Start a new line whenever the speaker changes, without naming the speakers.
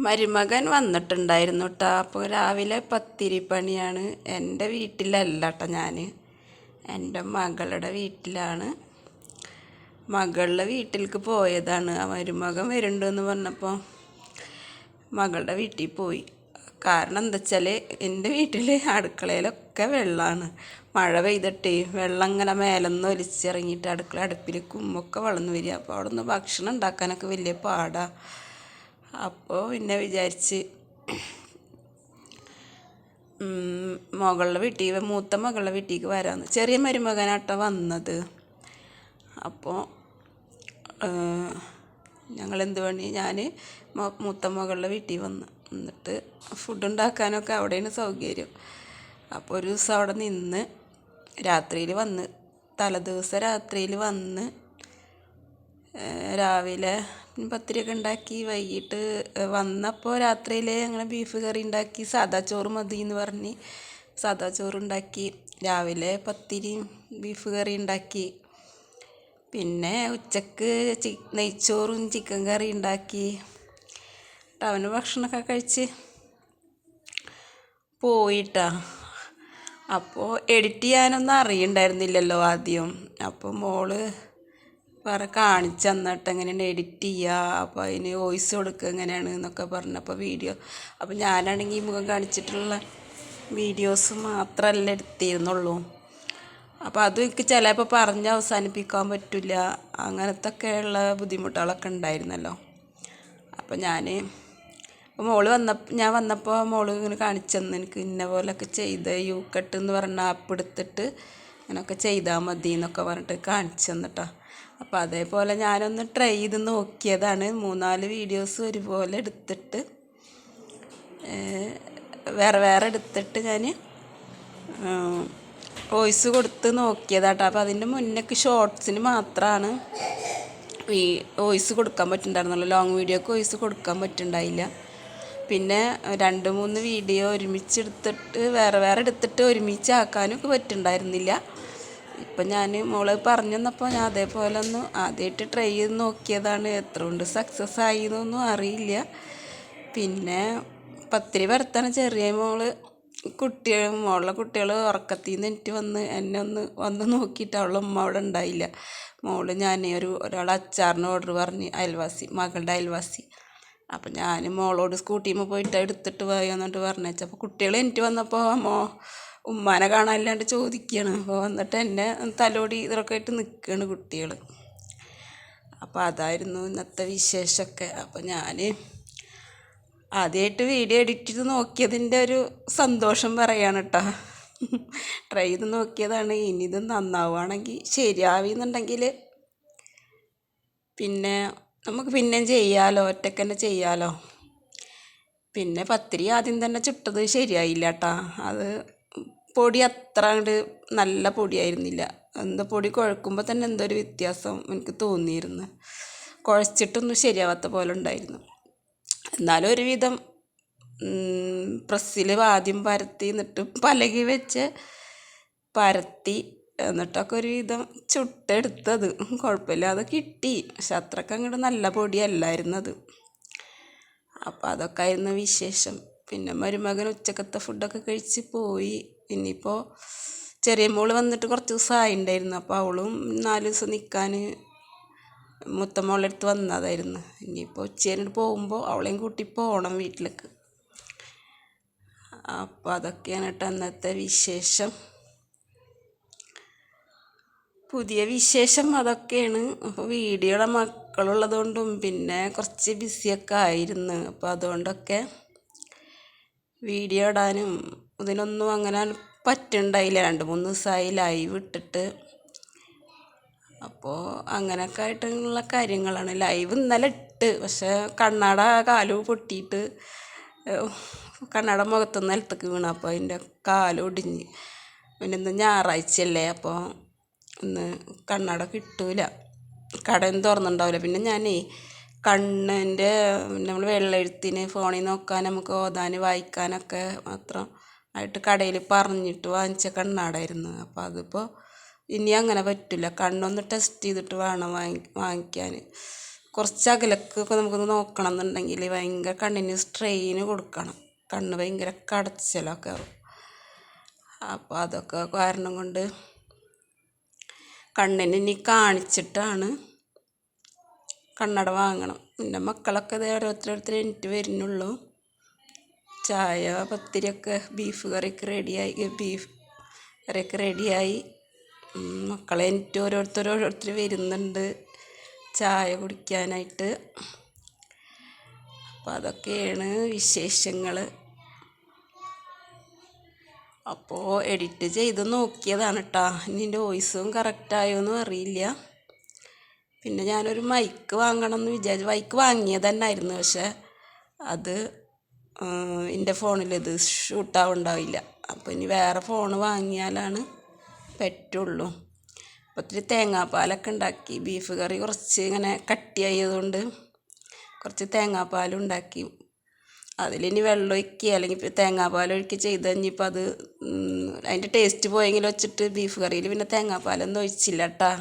മരുമകൻ വന്നിട്ടുണ്ടായിരുന്നു കേട്ടോ. അപ്പോൾ രാവിലെ പത്തിരിപ്പണിയാണ്. എൻ്റെ വീട്ടിലല്ല കേട്ടോ, ഞാൻ എൻ്റെ മകളുടെ വീട്ടിലാണ്. മകളുടെ വീട്ടിലേക്ക് പോയതാണ്. ആ മരുമകൻ വരുന്നുണ്ടെന്ന് പറഞ്ഞപ്പോൾ മകളുടെ വീട്ടിൽ പോയി. കാരണം എന്താ വെച്ചാൽ എൻ്റെ വീട്ടിൽ അടുക്കളയിലൊക്കെ വെള്ളമാണ്. മഴ പെയ്തിട്ട് വെള്ളം ഇങ്ങനെ മേലെന്ന് ഒലിച്ചിറങ്ങിയിട്ട് അടുപ്പിൽ കുമ്മൊക്കെ വളർന്നു വരിക. അപ്പോൾ അവിടെ നിന്ന് ഭക്ഷണം ഉണ്ടാക്കാനൊക്കെ വലിയ പാടാണ്. അപ്പോൾ പിന്നെ വിചാരിച്ച് മൂത്ത മകളുടെ വീട്ടിലേക്ക് വരാമെന്ന്. ചെറിയ മരുമകനാട്ടോ വന്നത്. അപ്പോൾ ഞങ്ങളെന്ത് പണി, ഞാൻ മൂത്ത മകളുടെ വീട്ടിൽ എന്നിട്ട് ഫുഡ് ഉണ്ടാക്കാനൊക്കെ അവിടെയാണ് സൗകര്യം. അപ്പോൾ ഒരു ദിവസം അവിടെ നിന്ന് രാത്രിയിൽ വന്ന്, തലേദിവസം രാത്രിയിൽ വന്ന് രാവിലെ പത്തിരിയൊക്കെ ഉണ്ടാക്കി. വൈകിട്ട് വന്നപ്പോൾ രാത്രിയിൽ ഞങ്ങൾ ബീഫ് കറി ഉണ്ടാക്കി. സാദാ ചോറ് മതി എന്ന് പറഞ്ഞ് സാദാ ചോറുണ്ടാക്കി. രാവിലെ പത്തിരിയും ബീഫ് കറി ഉണ്ടാക്കി. പിന്നെ ഉച്ചക്ക് നെയ്ച്ചോറും ചിക്കൻ കറി ഉണ്ടാക്കി. അവന് ഭക്ഷണമൊക്കെ കഴിച്ച് പോയിട്ടാ. അപ്പോൾ എഡിറ്റ് ചെയ്യാനൊന്നും അറിയണ്ടായിരുന്നില്ലല്ലോ ആദ്യം. അപ്പോൾ മോള് കാണിച്ചു തന്നിട്ട് എങ്ങനെയാണ് എഡിറ്റ് ചെയ്യുക, അപ്പോൾ അതിന് വോയിസ് കൊടുക്കുക എങ്ങനെയാണ് എന്നൊക്കെ പറഞ്ഞപ്പോൾ വീഡിയോ. അപ്പോൾ ഞാനാണെങ്കിൽ മുഖം കാണിച്ചിട്ടുള്ള വീഡിയോസ് മാത്രമല്ല എടുത്തിരുന്നുള്ളൂ. അപ്പോൾ അതും എനിക്ക് ചിലപ്പോൾ പറഞ്ഞ് അവസാനിപ്പിക്കാൻ പറ്റില്ല, അങ്ങനത്തൊക്കെയുള്ള ബുദ്ധിമുട്ടുകളൊക്കെ ഉണ്ടായിരുന്നല്ലോ. അപ്പോൾ ഞാൻ വന്നപ്പോൾ മോള് ഇങ്ങനെ കാണിച്ചു തന്നു. എനിക്ക് ഇന്ന പോലെയൊക്കെ ചെയ്ത് യൂക്കട്ട് എന്ന് പറഞ്ഞ ആപ്പ് എടുത്തിട്ട് അങ്ങനെയൊക്കെ ചെയ്താൽ മതി എന്നൊക്കെ പറഞ്ഞിട്ട് കാണിച്ചു തന്നിട്ടോ. അപ്പോൾ അതേപോലെ ഞാനൊന്ന് ട്രൈ ചെയ്ത് നോക്കിയതാണ്. 3-4 വീഡിയോസ് ഒരുപോലെ എടുത്തിട്ട് വേറെ എടുത്തിട്ട് ഞാൻ വോയിസ് കൊടുത്ത് നോക്കിയതാട്ടോ. അപ്പോൾ അതിൻ്റെ മുന്നേക്ക് ഷോർട്സിന് മാത്രമാണ് ഈ വോയിസ് കൊടുക്കാൻ പറ്റുന്നുണ്ടായിരുന്നുള്ളൂ. ലോങ് വീഡിയോക്ക് വോയിസ് കൊടുക്കാൻ പറ്റുന്നുണ്ടായില്ല. പിന്നെ 2-3 വീഡിയോ ഒരുമിച്ചെടുത്തിട്ട് വേറെ എടുത്തിട്ട് ഒരുമിച്ചാക്കാനൊക്കെ പറ്റുന്നുണ്ടായിരുന്നില്ല. ഇപ്പം ഞാൻ മോള് പറഞ്ഞു തന്നപ്പോൾ ഞാൻ അതേപോലെ ഒന്ന് ആദ്യമായിട്ട് ട്രൈ ചെയ്ത് നോക്കിയതാണ്. എത്ര കൊണ്ട് സക്സസ് ആയി എന്നൊന്നും അറിയില്ല. പിന്നെ പത്തിരി പരത്താൻ ചെറിയ മോളുടെ കുട്ടികൾ ഉറക്കത്തിൽ നിന്ന് എനിക്ക് എന്നെ വന്ന് നോക്കിയിട്ട് അവളുടെ ഉമ്മ അവിടെ ഉണ്ടായില്ല. ഞാൻ ഒരാൾ അച്ചാറിന് ഓർഡർ പറഞ്ഞ് മകളുടെ അയൽവാസി. അപ്പം ഞാൻ മോളോട് സ്കൂട്ടിയിൽ പോയിട്ട് എടുത്തിട്ട് പോയി എന്നിട്ട് പറഞ്ഞു. അപ്പോൾ കുട്ടികൾ എനിക്ക് വന്നപ്പോൾ ഉമ്മാനെ കാണാനില്ലാണ്ട് ചോദിക്കുകയാണ്. അപ്പോൾ വന്നിട്ട് എന്നെ തലോടി ഇതൊക്കെ ആയിട്ട് നിൽക്കുകയാണ് കുട്ടികൾ. അപ്പോൾ അതായിരുന്നു ഇന്നത്തെ വിശേഷമൊക്കെ. അപ്പോൾ ഞാൻ ആദ്യമായിട്ട് വീഡിയോ എഡിറ്റ് ചെയ്ത് നോക്കിയതിൻ്റെ ഒരു സന്തോഷം പറയാണ് കേട്ടോ. ട്രൈ ചെയ്ത് നോക്കിയതാണ്. ഇനി ഇത് നന്നാവുകയാണെങ്കിൽ ശരിയാവുന്നുണ്ടെങ്കിൽ പിന്നെ നമുക്ക് പിന്നെയും ചെയ്യാമല്ലോ, ഒറ്റയ്ക്ക് തന്നെ ചെയ്യാമല്ലോ. പിന്നെ പത്തിരി ആദ്യം തന്നെ ചുട്ടത് ശരിയായില്ല കേട്ടോ. അത് പൊടി അത്ര അങ്ങോട്ട് നല്ല പൊടിയായിരുന്നില്ല. പൊടി കുഴക്കുമ്പോൾ തന്നെ ഒരു വ്യത്യാസം എനിക്ക് തോന്നിയിരുന്നു. കുഴച്ചിട്ടൊന്നും ശരിയാവാത്ത പോലെ ഉണ്ടായിരുന്നു. എന്നാലും ഒരുവിധം പ്രസ്സിൽ ആദ്യം പരത്തി, എന്നിട്ട് പലകി വെച്ച് പരത്തി, എന്നിട്ടൊക്കെ ഒരുവിധം ചുട്ടെടുത്തത് കുഴപ്പമില്ലാതെ കിട്ടി. പക്ഷെ അത്രയ്ക്ക് അങ്ങോട്ട് നല്ല പൊടിയല്ലായിരുന്നത്. അപ്പോൾ അതൊക്കെ ആയിരുന്നു വിശേഷം. പിന്നെ മരുമകൻ ഉച്ചക്കത്തെ ഫുഡൊക്കെ കഴിച്ച് പോയി. ഇനിയിപ്പോൾ ചെറിയ മോള് വന്നിട്ട് കുറച്ച് ദിവസമായി ഉണ്ടായിരുന്നു. അപ്പോൾ അവളും 4 ദിവസം നിൽക്കാൻ മൂത്ത മോളുടെ അടുത്ത് വന്നതായിരുന്നു. ഇനിയിപ്പോൾ ഉച്ചേനോട് പോകുമ്പോൾ അവളെയും കൂട്ടി പോകണം വീട്ടിലേക്ക്. അപ്പോൾ അതൊക്കെയാണ് കേട്ടോ അന്നത്തെ വിശേഷം. പുതിയ വിശേഷം അതൊക്കെയാണ്. അപ്പോൾ വീഡിയോയുടെ മക്കളുള്ളതുകൊണ്ടും പിന്നെ കുറച്ച് ബിസിയൊക്കെ ആയിരുന്നു. അപ്പോൾ അതുകൊണ്ടൊക്കെ വീഡിയോ ഇടാനും ഇതിനൊന്നും അങ്ങനെ പറ്റുന്നുണ്ടായില്ല. 2-3 ദിവസമായി ലൈവ് ഇട്ടിട്ട്. അപ്പോൾ അങ്ങനെയൊക്കെ ആയിട്ടുള്ള കാര്യങ്ങളാണ്. ലൈവ് ഇന്നലെ ഇട്ട്, പക്ഷേ കണ്ണാട കാല് പൊട്ടിയിട്ട് കണ്ണാട മുഖത്തുനിന്ന് നിലത്തേക്ക് വീണു. അപ്പോൾ അതിൻ്റെ കാല് ഒടിഞ്ഞ്. പിന്നെ ഇന്ന് ഞായറാഴ്ചയല്ലേ, അപ്പോൾ ഇന്ന് കണ്ണാട കിട്ടൂല, കടയൊന്നും തുറന്നുണ്ടാവില്ല. പിന്നെ ഞാനേ കണ്ണിൻ്റെ നമ്മൾ വെള്ളെഴുത്തിന് ഫോണിൽ നോക്കാൻ, നമുക്ക് ഓതാൻ വായിക്കാനൊക്കെ മാത്രം ആയിട്ട് കടയിൽ പറഞ്ഞിട്ട് വാങ്ങിച്ച കണ്ണാടായിരുന്നു. അപ്പോൾ അതിപ്പോൾ ഇനി അങ്ങനെ പറ്റില്ല. കണ്ണൊന്ന് ടെസ്റ്റ് ചെയ്തിട്ട് വേണം വാങ്ങിക്കാൻ. കുറച്ച് അകലക്കൊക്കെ നമുക്കൊന്ന് നോക്കണം എന്നുണ്ടെങ്കിൽ ഭയങ്കര കണ്ണിന് സ്ട്രെയിന് കൊടുക്കണം. കണ്ണ് ഭയങ്കര കടച്ചിലൊക്കെ ആവും. അപ്പോൾ അതൊക്കെ കാരണം കൊണ്ട് കണ്ണിന് ഇനി കാണിച്ചിട്ടാണ് കണ്ണട വാങ്ങണം. എൻ്റെ മക്കളൊക്കെ ഇതേ ഓരോരുത്തരോരുത്തർ എനിക്ക് വരുന്നുള്ളൂ. ചായ പത്തിരിയൊക്കെ ബീഫ് കറിയൊക്കെ റെഡിയായി. മക്കളെ എനിക്ക് ഓരോരുത്തർ വരുന്നുണ്ട് ചായ കുടിക്കാനായിട്ട്. അപ്പം അതൊക്കെയാണ് വിശേഷങ്ങൾ. അപ്പോൾ എഡിറ്റ് ചെയ്ത് നോക്കിയതാണ് കേട്ടോ. ഇനി എൻ്റെ വോയിസും കറക്റ്റായോന്നും അറിയില്ല. പിന്നെ ഞാനൊരു മൈക്ക് വാങ്ങണം എന്ന് വിചാരിച്ചു. മൈക്ക് വാങ്ങിയത് തന്നെയായിരുന്നു, പക്ഷെ അത് എൻ്റെ ഫോണിൽ ഇത് ഷൂട്ടാവുണ്ടാവില്ല. അപ്പോൾ ഇനി വേറെ ഫോണ് വാങ്ങിയാലാണ് പറ്റുള്ളൂ. അപ്പോൾ ഒത്തിരി തേങ്ങാപ്പാലൊക്കെ ഉണ്ടാക്കി. ബീഫ് കറി കുറച്ച് ഇങ്ങനെ കട്ടിയായതുകൊണ്ട് കുറച്ച് തേങ്ങാപ്പാലും ഉണ്ടാക്കി. അതിലിനി വെള്ളം ഒഴിക്കുക അല്ലെങ്കിൽ തേങ്ങാപ്പാലൊഴിക്കുക ചെയ്ത് കഴിഞ്ഞപ്പോൾ അത് അതിൻ്റെ ടേസ്റ്റ് പോയെങ്കിൽ വെച്ചിട്ട് ബീഫ് കറിയിൽ പിന്നെ തേങ്ങാപ്പാലൊന്നും ഒഴിച്ചില്ല കേട്ടോ.